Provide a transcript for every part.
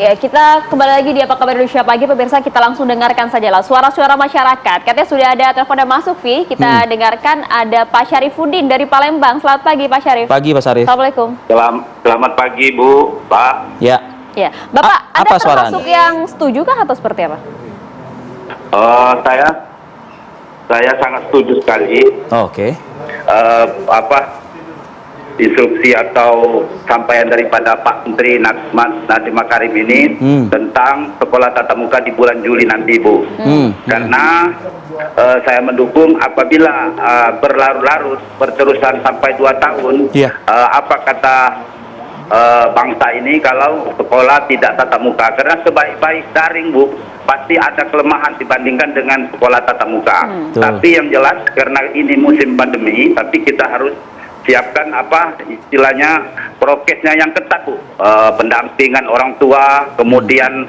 Ya, kita kembali lagi di Apa Kabar Indonesia Pagi. Pemirsa, kita langsung dengarkan sajalah suara-suara masyarakat. Katanya sudah ada telepon yang masuk, Vi. Kita dengarkan ada Pak Syarifuddin dari Palembang. Selamat pagi, Pak Syarif. Pagi, Pak Syarif. Assalamualaikum. Selamat pagi, Bu, Pak. Ya. Ya, Bapak, apa Anda suara termasuk yang setuju kah atau seperti apa? Saya sangat setuju sekali. Oke. Instruksi atau sampaian daripada Pak Menteri Nadiem Makarim ini tentang sekolah tatap muka di bulan Juli nanti, Bu. Karena saya mendukung apabila berlarut-larut berterusan sampai 2 tahun. Apa kata bangsa ini kalau sekolah tidak tatap muka? Karena sebaik-baik daring, Bu, pasti ada kelemahan dibandingkan dengan sekolah tatap muka. Tapi yang jelas karena ini musim pandemi, tapi kita harus siapkan istilahnya prokesnya yang ketat, Bu. Pendampingan orang tua, kemudian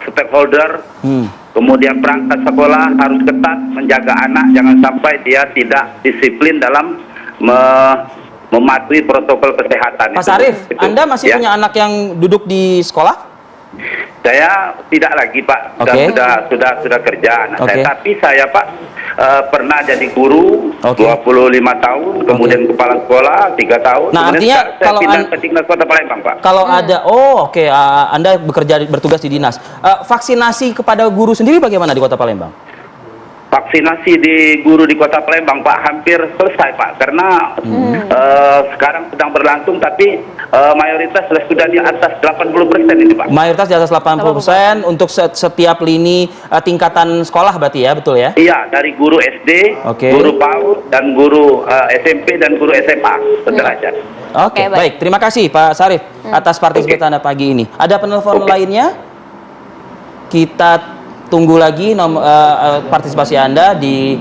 stakeholder, kemudian perangkat sekolah harus ketat menjaga anak, jangan sampai dia tidak disiplin dalam mematuhi protokol kesehatan. Pak Syarif, Anda masih punya anak yang duduk di sekolah? Saya tidak lagi, Pak. Sudah kerja anak saya. Tapi saya, Pak, pernah jadi guru 25 tahun, kemudian kepala sekolah 3 tahun. Nah, kemudian artinya saya kalau pindah ke Dinas Kota Palembang, Pak. Kalau ada, Anda bertugas di dinas. Vaksinasi kepada guru sendiri bagaimana di Kota Palembang? Vaksinasi di guru di Kota Palembang, Pak, hampir selesai, Pak, karena sekarang sedang berlangsung, tapi mayoritas sudah di atas 80% ini, Pak. Mayoritas di atas 80% untuk setiap lini tingkatan sekolah berarti ya, betul ya? Iya, dari guru SD, guru PAUD, dan guru SMP dan guru SMA sederajat. Oke, baik. Terima kasih Pak Syarif atas partisipasi Anda pagi ini. Ada penelpon lainnya? Kita tunggu lagi partisipasi Anda di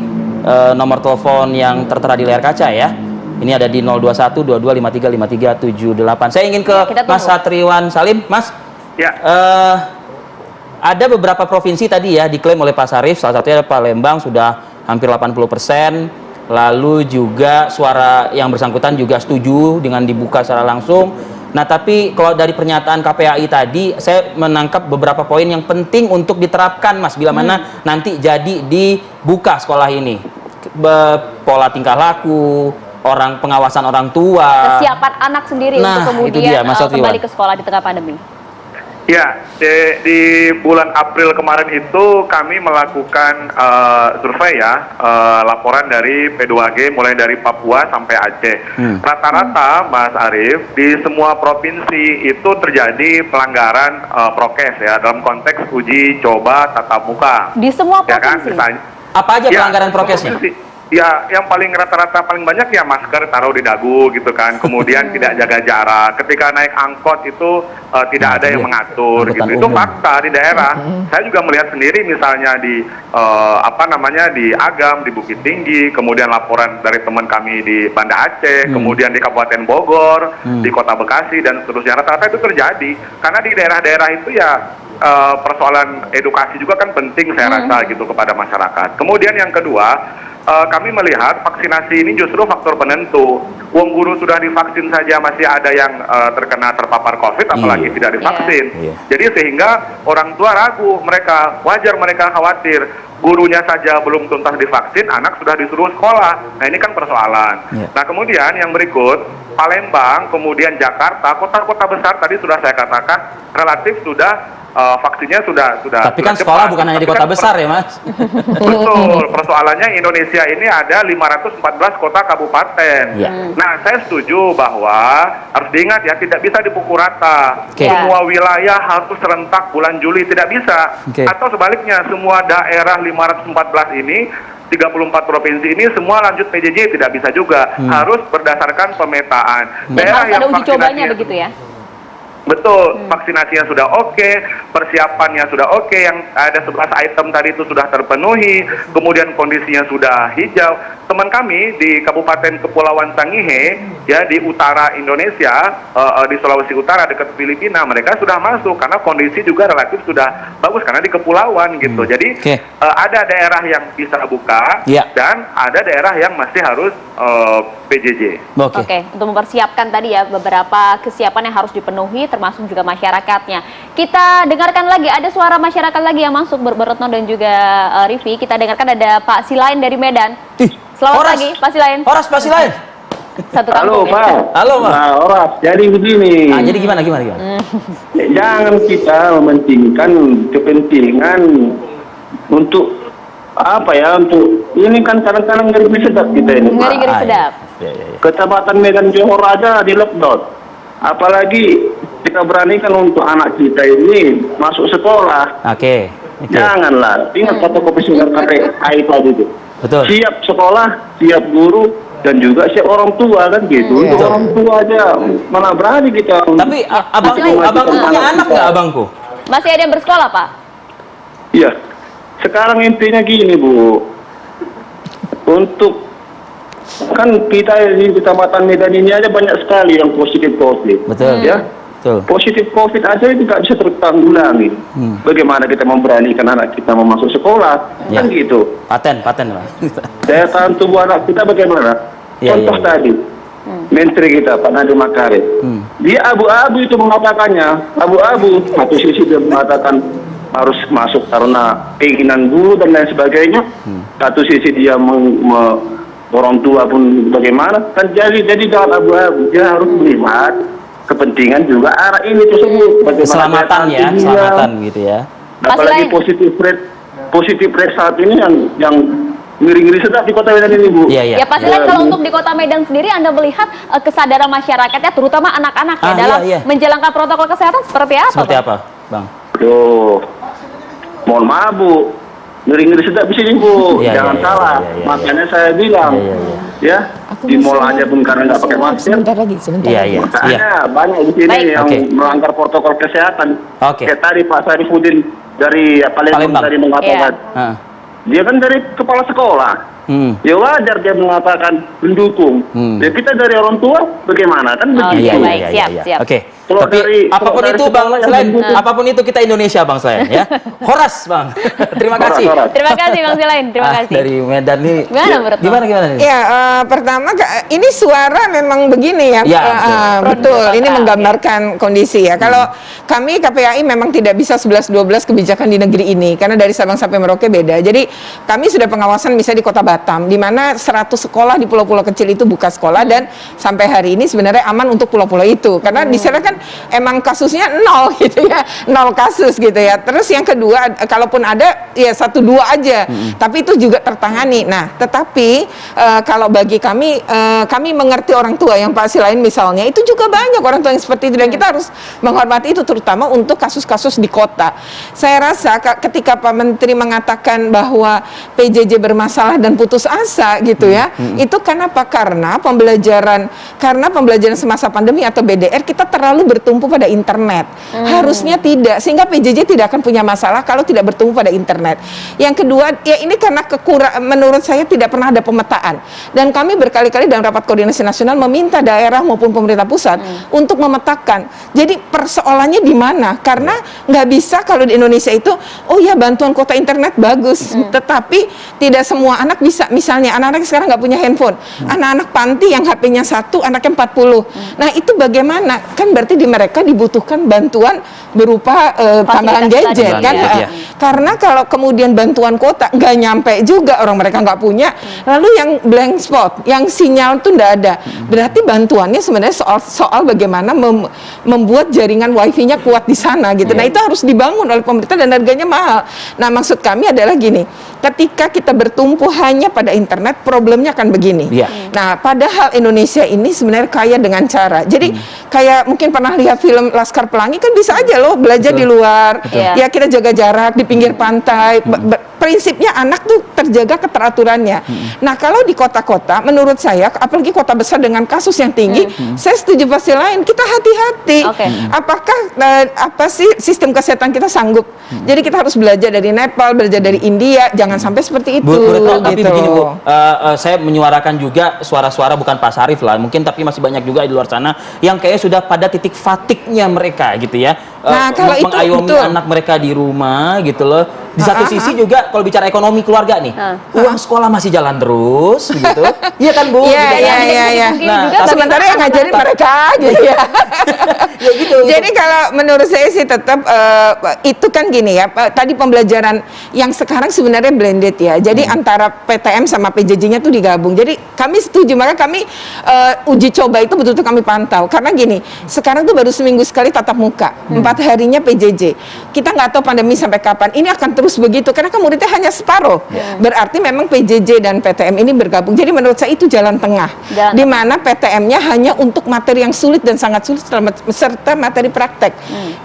nomor telepon yang tertera di layar kaca ya. Ini ada di 021 22 53 53 78. Saya ingin ke Mas Satriwan Salim, Mas. Ya. Ada beberapa provinsi tadi ya diklaim oleh Pak Syarif, salah satunya Palembang sudah hampir 80%. Lalu juga suara yang bersangkutan juga setuju dengan dibuka secara langsung. Nah, tapi kalau dari pernyataan KPAI tadi, saya menangkap beberapa poin yang penting untuk diterapkan, Mas, bila mana nanti jadi dibuka sekolah ini. Pola tingkah laku, pengawasan orang tua, kesiapan anak sendiri untuk kemudian kembali ke sekolah di tengah pandemi. Ya, di bulan April kemarin itu kami melakukan survei ya, laporan dari P2G mulai dari Papua sampai Aceh. Rata-rata, Mas Arief, di semua provinsi itu terjadi pelanggaran prokes ya, dalam konteks uji coba tatap muka. Di semua provinsi? Ya kan? Apa aja pelanggaran prokesnya? Ya, yang paling rata-rata paling banyak ya masker taruh di dagu gitu kan, kemudian tidak jaga jarak. Ketika naik angkot itu tidak ada yang mengatur gitu. Itu fakta di daerah. Saya juga melihat sendiri misalnya di di Agam, di Bukit Tinggi, kemudian laporan dari teman kami di Banda Aceh, kemudian di Kabupaten Bogor, di Kota Bekasi dan seterusnya. Rata-rata itu terjadi karena di daerah-daerah itu ya persoalan edukasi juga kan penting saya rasa gitu kepada masyarakat. Kemudian yang kedua, kami melihat vaksinasi ini justru faktor penentu. Wong guru sudah divaksin saja masih ada yang terpapar COVID, apalagi tidak divaksin. Jadi sehingga orang tua ragu, wajar mereka khawatir. Gurunya saja belum tuntas divaksin, anak sudah disuruh sekolah. Nah, ini kan persoalan. Nah, kemudian yang berikut, Palembang, kemudian Jakarta, kota-kota besar tadi sudah saya katakan relatif sudah vaksinnya sudah. Tapi kan sekolah bukan hanya di kota besar ya, Mas? Betul. Persoalannya Indonesia ini ada 514 kota kabupaten. Nah, saya setuju bahwa harus diingat ya, tidak bisa dipukul rata. Semua wilayah harus serentak bulan Juli, tidak bisa. Atau sebaliknya, semua daerah 514 ini 34 provinsi ini semua lanjut PJJ, tidak bisa juga. Harus berdasarkan pemetaan. Dan harus ada uji cobanya begitu ya? Betul, vaksinasinya sudah oke, persiapannya sudah oke, yang ada 11 item tadi itu sudah terpenuhi, kemudian kondisinya sudah hijau. teman kami di Kabupaten Kepulauan Sangihe, ya di utara Indonesia, di Sulawesi Utara dekat Filipina, mereka sudah masuk karena kondisi juga relatif sudah bagus karena di kepulauan gitu. Jadi ada daerah yang bisa buka dan ada daerah yang masih harus PJJ. Oke, untuk mempersiapkan tadi ya beberapa kesiapan yang harus dipenuhi termasuk juga masyarakatnya. Kita dengarkan lagi, ada suara masyarakat lagi yang masuk, Retno dan juga Rivi. Kita dengarkan ada Pak Silain dari Medan. Selamat pagi, Pak Silain. Pak Silain. Satu kampung. Halo, Pak. Halo, Pak. Nah, Horas, jadi begini. Jadi gimana? Jangan kita mementingkan kepentingan untuk apa ya, untuk ini kan kadang-kadang ngeri sedap kita ini, Pak. Ngeri sedap. Kecamatan Medan Johor aja di lockdown. Apalagi kita beranikan untuk anak kita ini masuk sekolah. Janganlah, ingat kata Komisioner KPI tadi itu. Betul. Siap sekolah, siap guru, dan juga siap orang tua kan gitu. Untuk orang tua aja mana berani kita. Tapi abangku punya anak nggak, abangku? Masih ada yang bersekolah, Pak? Iya. Sekarang intinya gini, Bu. Untuk kan kita di Kecamatan Medan ini aja banyak sekali yang positif COVID. Betul. Ya. Positif COVID aja itu nggak bisa tertanggulangi. Bagaimana kita memberanikan anak kita mau masuk sekolah? Kan gitu. Paten, Pak. Daya tahan tubuh anak kita bagaimana? Contoh tadi, Menteri kita Pak Nadiem Makarim, dia abu-abu itu mengatakannya, abu-abu. Satu sisi dia mengatakan harus masuk karena keinginan guru dan lain sebagainya. Satu sisi dia orang tua pun bagaimana? Kan jadi jangan abu-abu. Dia harus melihat kepentingan juga arah ini tersebut. Keselamatan gitu ya. Apalagi positif rate saat ini yang ngeri-ngeri sedap di Kota Medan ini, Bu. Ya Pak Silain, kalau untuk di Kota Medan sendiri Anda melihat kesadaran masyarakatnya terutama anak-anak ya dalam menjalankan protokol kesehatan seperti apa? Seperti apa, Bang? Mohon maaf, Bu. Ngeri-ngeri sedap di sini, Bu. Jangan salah. Makanya saya bilang, ya, di mall aja pun karena nggak pakai masker. Makanya banyak di sini yang melanggar protokol kesehatan. Kayak tadi Pak Sarifudin dari Palembang tadi mengatakan, dia kan dari kepala sekolah. Ya wajar dia mengatakan mendukung. Ya kita dari orang tua bagaimana? Kan begitu. Siap. Tapi apapun itu, Bang Silain, apapun itu kita Indonesia, Bang Silain, ya. Horas, Bang. Terima kasih. Terima kasih, Bang Silain. Terima kasih. Dari Medan nih. Gimana nih? Ya, pertama ini suara memang begini ya. Betul. Ini menggambarkan kondisi ya. Kalau kami KPAI memang tidak bisa 11-12 kebijakan di negeri ini karena dari Sabang sampai Merauke beda. Jadi kami sudah pengawasan misalnya di Kota Batam, di mana 100 sekolah di pulau-pulau kecil itu buka sekolah dan sampai hari ini sebenarnya aman untuk pulau-pulau itu karena di sana kan emang kasusnya 0 gitu ya, 0 kasus gitu ya. Terus yang kedua, kalaupun ada ya 1-2 aja, tapi itu juga tertangani. Nah, tetapi kalau bagi kami, kami mengerti orang tua yang Pak Silain misalnya, itu juga banyak orang tua yang seperti itu dan kita harus menghormati itu terutama untuk kasus-kasus di kota. Saya rasa ketika Pak Menteri mengatakan bahwa PJJ bermasalah dan putus asa gitu ya, itu kenapa? Karena pembelajaran semasa pandemi atau BDR kita terlalu bertumpu pada internet. Harusnya tidak, sehingga PJJ tidak akan punya masalah kalau tidak bertumpu pada internet. Yang kedua, ya ini karena menurut saya tidak pernah ada pemetaan. Dan kami berkali-kali dalam rapat koordinasi nasional meminta daerah maupun pemerintah pusat untuk memetakan. Jadi persoalannya di mana? Karena nggak bisa kalau di Indonesia itu, oh ya bantuan kuota internet bagus, tetapi tidak semua anak bisa. Misalnya anak-anak sekarang nggak punya handphone. Anak-anak panti yang HP-nya 1, anaknya 40. Nah itu bagaimana? Kan berarti di mereka dibutuhkan bantuan berupa tambahan gadget kan? Karena kalau kemudian bantuan kuota nggak nyampe juga, orang mereka nggak punya, lalu yang blank spot, yang sinyal tuh nggak ada, berarti bantuannya sebenarnya soal bagaimana membuat jaringan wifi-nya kuat di sana gitu. Nah itu harus dibangun oleh pemerintah dan harganya mahal. Nah maksud kami adalah gini, ketika kita bertumpu hanya pada internet, problemnya akan begini. Nah padahal Indonesia ini sebenarnya kaya dengan cara, jadi kayak mungkin pernah lihat film Laskar Pelangi kan bisa aja loh belajar di luar. Ya kita jaga jarak di pinggir pantai, prinsipnya anak tuh terjaga keteraturannya. Nah, kalau di kota-kota, menurut saya, apalagi kota besar dengan kasus yang tinggi, saya setuju pasti lain. Kita hati-hati. Apakah apa sih sistem kesehatan kita sanggup? Jadi kita harus belajar dari Nepal, belajar dari India, jangan sampai seperti itu. Tapi begini Bu, saya menyuarakan juga suara-suara bukan Pak Sarif lah, mungkin tapi masih banyak juga di luar sana yang kayaknya sudah pada titik fatiknya mereka gitu ya. Nah, kalau mengayomi anak mereka di rumah gitu loh. Di satu sisi juga kalau bicara ekonomi keluarga nih, uang sekolah masih jalan terus gitu. Iya kan Bu? Iya. Nah, sementara yang ngajarin mereka aja ya. Ya gitu. Jadi kalau menurut saya sih tetap itu kan gini ya, tadi pembelajaran yang sekarang sebenarnya blended ya. Jadi antara PTM sama PJJ-nya tuh digabung. Jadi kami setuju, maka kami uji coba itu betul-betul kami pantau. Karena gini, sekarang tuh baru seminggu sekali tatap muka, 4 harinya PJJ. Kita nggak tahu pandemi sampai kapan. Ini akan terus begitu karena kan muridnya hanya separuh. Berarti memang PJJ dan PTM ini bergabung. Jadi menurut saya itu jalan tengah. Di mana PTM-nya hanya untuk materi yang sulit dan sangat sulit serta materi praktek.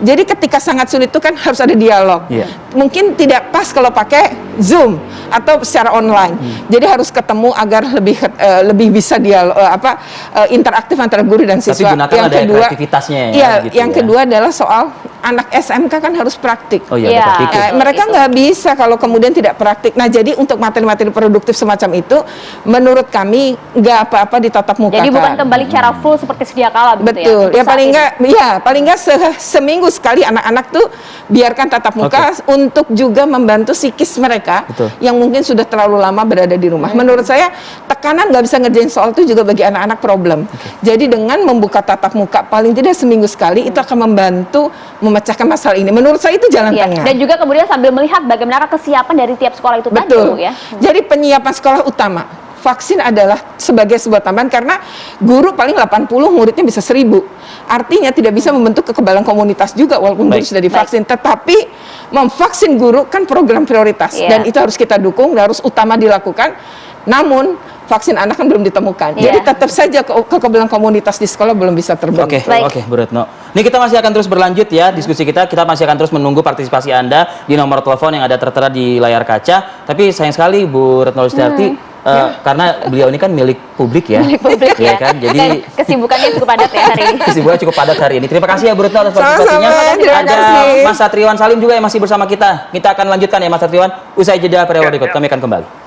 Jadi ketika sangat sulit itu kan harus ada dialog. Mungkin tidak pas kalau pakai Zoom atau secara online. Jadi harus ketemu agar lebih bisa dialog interaktif antara guru dan siswa. Tapi yang kedua kreativitasnya yang kedua adalah soal anak SMK kan harus praktik. Mereka nggak bisa kalau kemudian tidak praktik. Nah, jadi untuk materi-materi produktif semacam itu, menurut kami nggak apa-apa ditatap muka. Jadi bukan kembali cara full seperti sedia kala, betul. Ya paling nggak seminggu sekali anak-anak tuh biarkan tatap muka untuk juga membantu psikis mereka yang mungkin sudah terlalu lama berada di rumah. Menurut saya tekanan nggak bisa ngerjain soal itu juga bagi anak-anak problem. Jadi dengan membuka tatap muka paling tidak seminggu sekali itu akan membantu memecahkan masalah ini. Menurut saya itu jalan tengah. Dan juga kemudian sambil melihat bagaimana kesiapan dari tiap sekolah itu tadi, Bu, ya. Jadi penyiapan sekolah utama, vaksin adalah sebagai sebuah tambahan karena guru paling 80, muridnya bisa 1000. Artinya tidak bisa membentuk kekebalan komunitas juga walaupun guru sudah divaksin. Tetapi memvaksin guru kan program prioritas dan itu harus kita dukung, harus utama dilakukan. Namun vaksin anak kan belum ditemukan. Jadi tetap saja kekebalan komunitas di sekolah belum bisa terbentuk. Oke, Bu Retno. Ini kita masih akan terus berlanjut ya diskusi kita. Kita masih akan terus menunggu partisipasi Anda di nomor telepon yang ada tertera di layar kaca. Tapi sayang sekali Bu Retno Listiarti, karena beliau ini kan milik publik ya. Milik publik ya. Kan? Jadi kesibukannya cukup padat ya hari ini. Kesibukannya cukup padat hari ini. Terima kasih ya Bu Retno atas partisipasinya. Ada Mas Satriwan Salim juga yang masih bersama kita. Kita akan lanjutkan ya Mas Satriwan. Usai jeda periode berikut kami akan kembali.